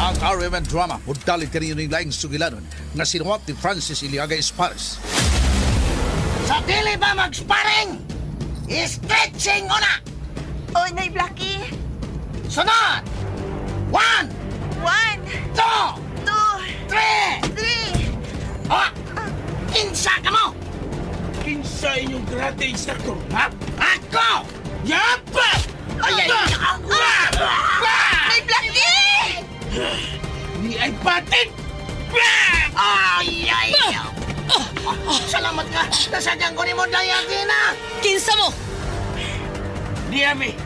Ang RMN drama, mudalit kaninyo ng laing sugilanon nga sinuwat ni Francis Iliaga Espares. Sa dili ba mag-sparring? Stretching una! Oh, Nay Blackie. Sunod! 1, 1, 2, 2, 3! 3. O! Kinsa ka mo! Kinsa inyong karate instructor, Ha? ha? Ako! Yapa! Ay! Nay Blackie! Ni ay patin! Ay! Salamat ka! Nasadyang ko ni mo dayagina! Kinsa mo? Ni Ami,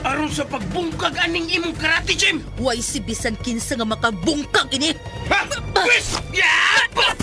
aron sa pagbungkag aning imong karate gym! Way si bisan kinsa nga makabungkag ini. Ha? Wis! Yapa!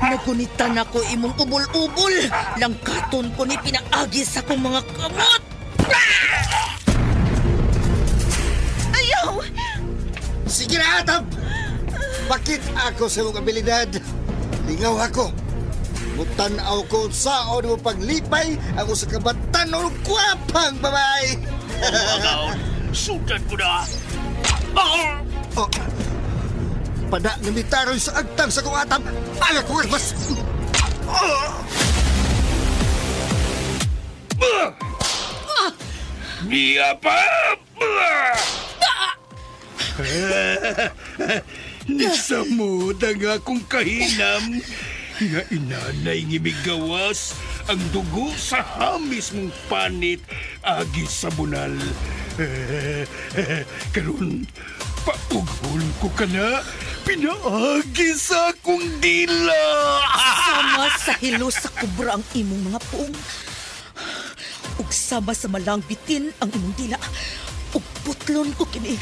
Nagunitan ako imong ubol-ubol. Langkaton ko ni pinaagi sa kong mga kamot. Ayaw! Sige na, Atam! Bakit ako sa mong abilidad? Lingaw ako. Mutanaw ko sao mo paglipay ako sa kabatan o kwapang babae. Agaw, sudan ko na! Oh, pada namitaroy sa agtang sa kong Atam. Ala ko, mas... Niya pa! Nisamod ang akong kahinam nga inanay ngimigawas ang dugo sa hamis mong panit agi sa bunal. Karon, paughol ko ka na, pinaagi sa akong dila. Sama sa hilo sa kubra ang imong mga puong. Ug sama sa malang bitin ang imong dila. Ug putlon ko kini.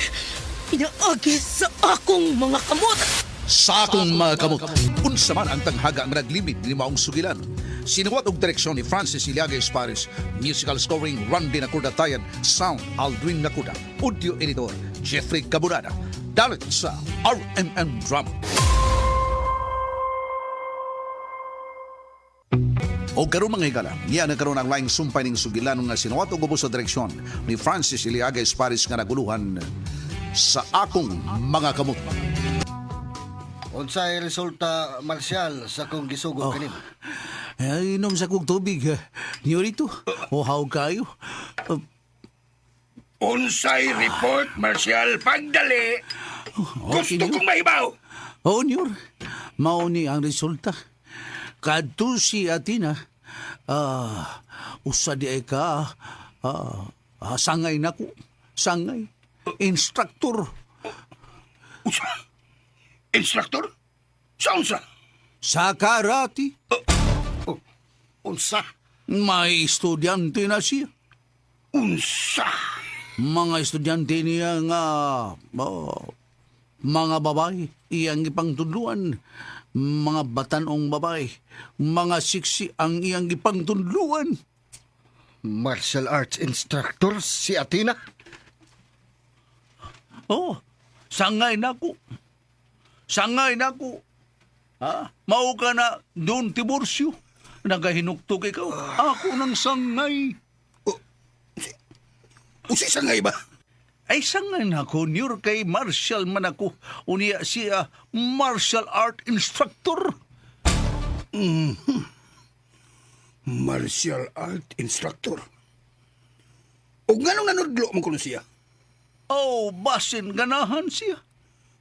Pinaagi sa akong mga kamot. Sa akong mga kamot, unsa man ang tanghaga nga naglimit ni maong sugilan. Sinuwat og direksyon ni Francis Iliaga Espares, musical scoring Randy Nakudatayan, sound Aldwin Nakuda, audio editor Jeffrey Caburada. Dalit sa RMN Drama. O karon mga higala, niya nagkaroon ang laing sumpay ng sugilan nga sinuwat og ubos sa direksyon ni Francis Iliaga Espares nga naguluhan sa akong mga kamot. Unsay resulta, Marcial, sa kong gisugod kanina? Ay, inom sa kong tubig. Niyo rito, uhaw kayo. Unsay report, Marcial, pagdali. Gusto kong maibaw. Oo, Nyor. Mauni ang resulta. Kadto si Atina, usa di ay ka, sangay na ko. Sangay. Instructor. Usa? Instructor? Sa unsa? Sa karate. Unsa? May estudyante na siya. Unsa? Mga estudyante niya nga, mga babae, iyang ipangtudluan. Mga batanong babae, mga siksi ang iyang ipangtudluan. Martial arts instructor si Atina? Oh, sangay na ko. Sangay na ko. Ha? Mao ka na doon tibursyo. Nagahinuktok ikaw. Ako nang sangay. Usi sangay ba? Ay sangay na ko. Nyor kay martial man ako. Unya siya martial art instructor. Martial art instructor. O nga-nudlo mo kuno siya? Oh, basin ganahan siya.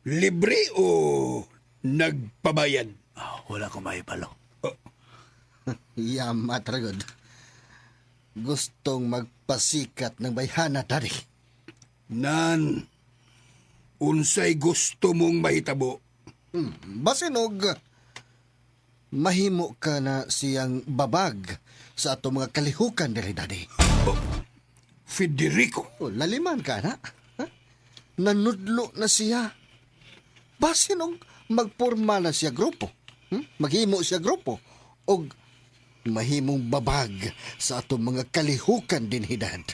Libre o nagpabayad? Wala ko maipalo. Yamat ragod. Gustong magpasikat ng bayhana, Daddy. Nan, unsay gusto mong mahitabo? Basinog, mahimo ka na siyang babag sa ato mga kalihukan, Daddy. Federico. Laliman ka na. Ha? Nanudlo na siya. Basinog, magporma na siya grupo. Maghimo siya grupo. O mahimong babag sa ato mga kalihukan din, Dad.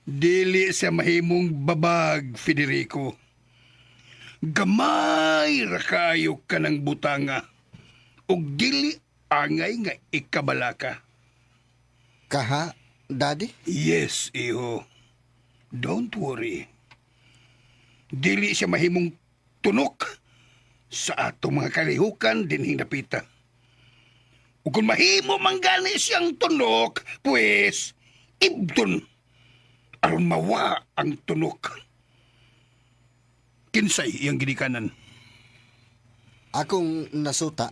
Dili sa mahimong babag, Federico. Gamay ra kayo ka ng butanga. O dili angay nga ikabala ka. Kaha, Daddy? Yes, iho. Don't worry. Dili siya mahimong tunok sa atong mga kalihukan din hinapita. Ug kung mahimo manggani siyang tunok, pues ibdon aron mawa ang tunok. Kinsay iyang ginikanan? Akong nasuta.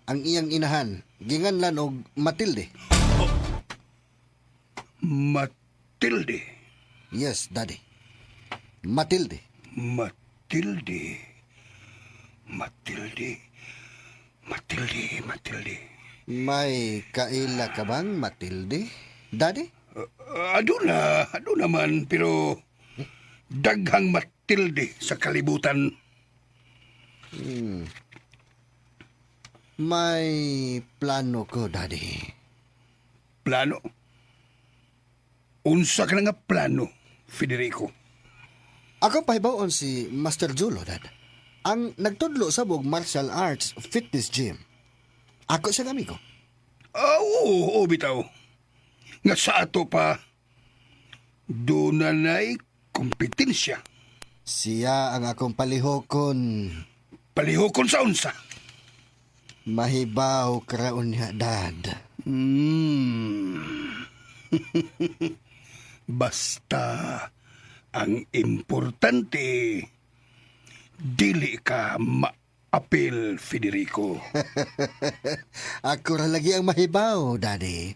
Ang iyang inahan, ginganlan og Matilde. Matilde. Yes, Daddy. Matilde. Matilde. May kaila ka bang Matilde, Daddy? Aduna man, pero daghang Matilde sa kalibutan. May plano ko, Daddy. Plano? Unsa ka na nga plano, Federico? Ako pahibawon si Master Julo, Dad. Ang nagtudlo sa bug martial arts fitness gym. Ako siyang amigo. Oo, bitaw. Nga sa ato pa, doon na na'y kompetensya. Siya ang akong palihokon. Palihokon sa unsa? Mahibaw kraon niya, Dad. Basta, ang importante, dili ka maapil, Federico. Ako ra lagi ang mahibaw, Daddy.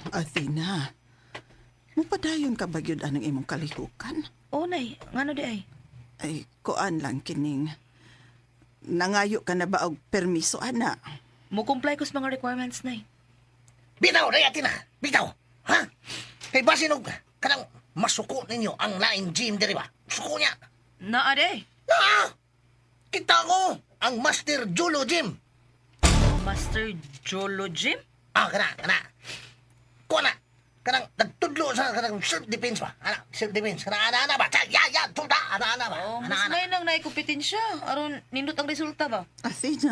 Athena, mupadayon ka ba yun anong imong kalihukan? O, nay. Ngano di ay? Ay, kuan lang kining. Nangayo ka na ba og permiso, ana? Mo-comply ko sa mga requirements, nay. Bitaw, Athena. Bitaw. Ha? Kay basin og kanang masuko ninyo ang lain gym diri ba? Suko niya. Naa, day. Na! Kita ko ang Master Julo Gym. Master Jolo Gym? Kana. Kuha na. Kanang nagtudlo sa kanang self-defense ba? Self-defense. Ana ba? Ya, tuda. Ana ba? Oh, mas may nang naikumpetensya. Aron, nindot ang resulta ba? Athena,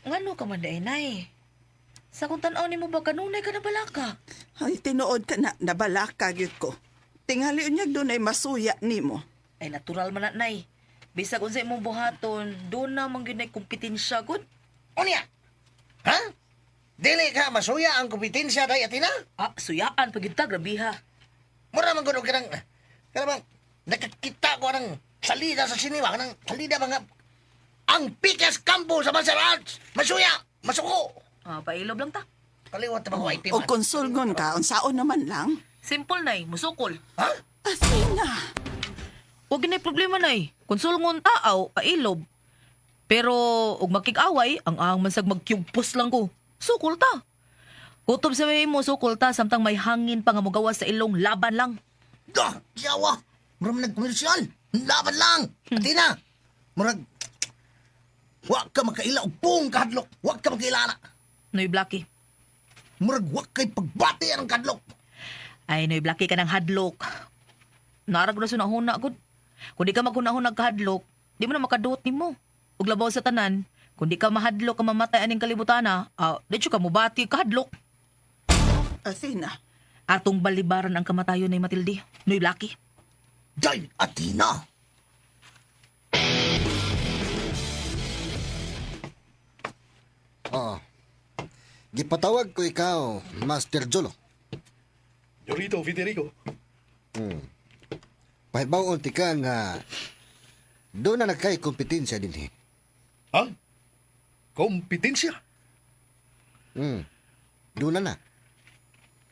Ngano ka man, day, nay? Sa kung tanaw ni mo ba kanunay ka na balaka? ay tinuod ka na, nabalaka gyud ko. Tingali unyag doon ay masuya nimo. Ay, natural man na, nay. Bisag unsay imong buhaton, doon na man gyud nay kompetensya gud. Unya. Ha? Dili ka masuya ang kompetensya day Athena? Ah, suyaan pag ta, grabiha. Mura man gud kanang bang nakakita ko ng salida sa sinima kanang salida mga ang pikas kampo sa martial arts. Masuya, masuko. Ah, pailob lang ta. Kaliwat na ba ko item? O konsulgon ka, unsaon naman lang. Simple, nay. Musukol. Ha? Athena, Huwag ginay problema, nay. Konsulngon taaw, pailob. Pero, ug makig-away, ang mansag magkyugpos lang ko. Sukol ta. Kutob sa may mo, sukol ta, samtang may hangin pa nga mugawas sa ilong, laban lang. Da, yawa. Murag nagkomersyal. Laban lang. Athena. Murag wa ka makaila og pung kahadlok. Wa ka makaila na. Noy Blacky. Murag wa kay pagbati ang kadlok. Ay, Noy Blacky ka ng hadlok. Narag na sunahuna, gud. Kung di ka maghunahon nagkahadlok, di mo na makaduot ni mo. Ug labaw sa tanan, kung di ka mahadlok ka mamatay aning kalibutana, di ka mubati kahadlok. Athena, Atong balibaran ang kamatayon ni Matilde. Noy Blacky. Day, Athena. Oo. Gipatawag ko ikaw, Master Jolo. Yorito, Federico. Pahibawon ti ka nga doon na nagkay kompetensya din eh. Ha? Kompetensya? Doon na.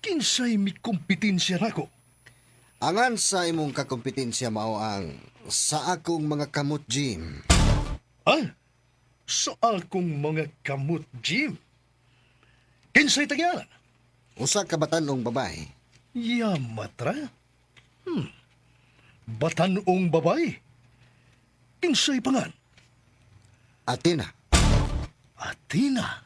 Kinsay mi kompetensya nako? Angan sa imong kakompetensya mao ang sa akong mga kamot gym. Ha? Sa akong mga kamot gym? Kinsay tagyanan? Usa ka batanong babae. Yamatra? Batanong babay? Kinsay pangan? Athena. Athena?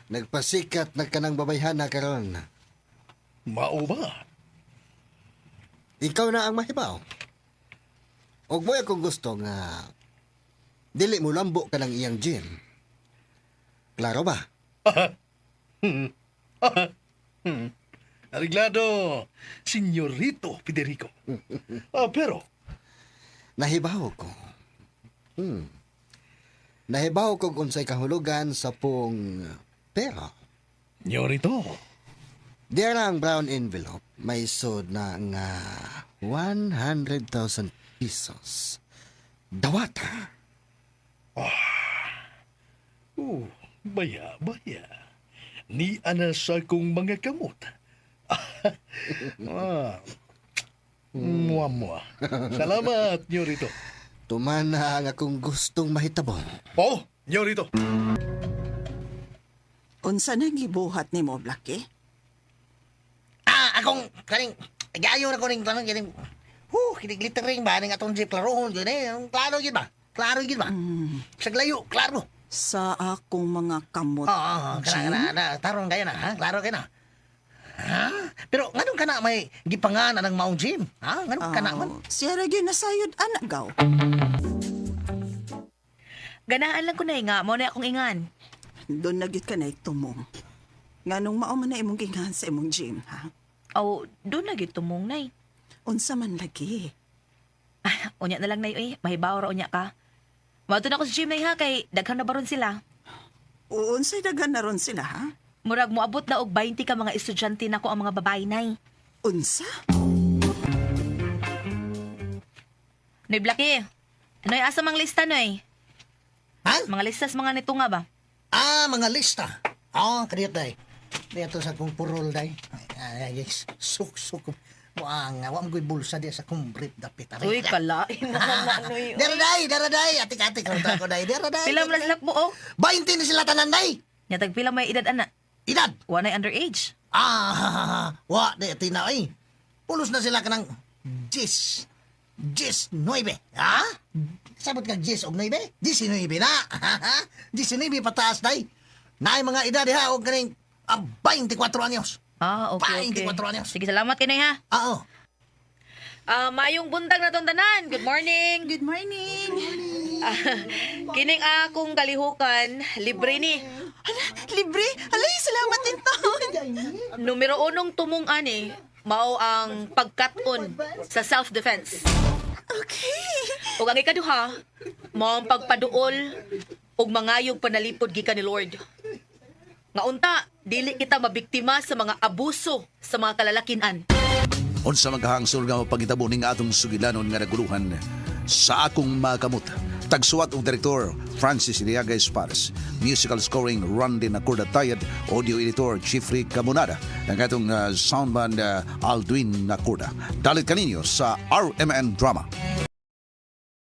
Nagpasikat na kanang babayhana karon. Mao ba? Ikaw na ang mahibaw. Og mo akong gusto nga dili mo lambo ka ng iyang gym. Klaro ba? Arreglado, Senyorito Federico. Pero, Nahibaw ko. Nahibaw ko kung sa'y kahulugan sa pong pera. Senyorito, Diyan ang brown envelope, may sod na nga 100,000 pesos. Dawata. baya. Ni ana sa kong mga kamot. Mua. Salamat, Senyorito. Tumana ang akong gustong mahitabong. Oh, Senyorito. Unsa nang gibuhat nimo, Blackie? Akong kaning gayo na ko ning tanong kining kinig-littering ba ning atong jeep klarohon gyud klaro gyud ba? Klaro gyud ba? Saglayo, klaro. Sa akong mga kamot. Kana tarong kaya na, ha? Klaro kay na. Ha? Pero nganong kana may gipangan anang maong gym? Ha? Nganong kana man? Siya ra gyud nasayod anak gaw. Ganaan lang ko na nga, mo na akong ingan. Doon na gyud ka na tumong. Nganong mao man na imong gingan sa imong gym, ha? Aw, doon lagi tumong, nay. Unsa man lagi? Unya na lang, nay, uy. Mahibaw ra unya ka. Mauto na ako sa gym, nay, ha, kay daghan na baron sila. Unsay daghan na ron sila, ha? Murag moabot na og 20 ka mga estudyante nako ang mga babae, nay. Unsa? Noy, Blackie. Noy, asa mang lista, noy? Ha? Mga listas mga nito nga ba? Mga lista. Kadiyot day. Dito sa kong purol day. Yes. Suk. Wa mo ko'y bulsa di sa kong brief dapit. Uy, kalain mo naman, noy. Daraday. Atik-atik ko day. Daraday. Pila man silak mo, oh. 20 na sila tanan day. Nyatag pila may edad, ana. Edad. Wanay underage. Wa di tina ay. Pulos na sila kanang 10. 19. Ha? Sabot ka 10 og 9? 19 na. 19 pataas day. Naay mga edad ha og kaning 24 anyos. Okay. 24 anyos. Sige, salamat kay nay, ha. Oo. Mayong buntag na tong tanan. Good morning. Good morning. Kining akong kalihukan, libre ni. Hala, libre? Alay, salamat din taon. Numero 1 tumong ani, mao ang pagkat-on sa self-defense. Okay. Ug ang ikaduha, mao ang pagpaduol ug mangayog panalipod gikan ni Lord. Nga unta, dili kita mabiktima sa mga abuso sa mga kalalakinan. Unsa maghahangsol nga mapangitabo ning atong sugilanon nga naguluhan sa akong makamot. Tagsuwat og direktor Francis Iliaga Espares, musical scoring Randy Nacorda-Tayad, audio editor Chiefrey Camonada, ang atong soundman Aldwin Nacorda. Dalit kaninyo sa RMN Drama.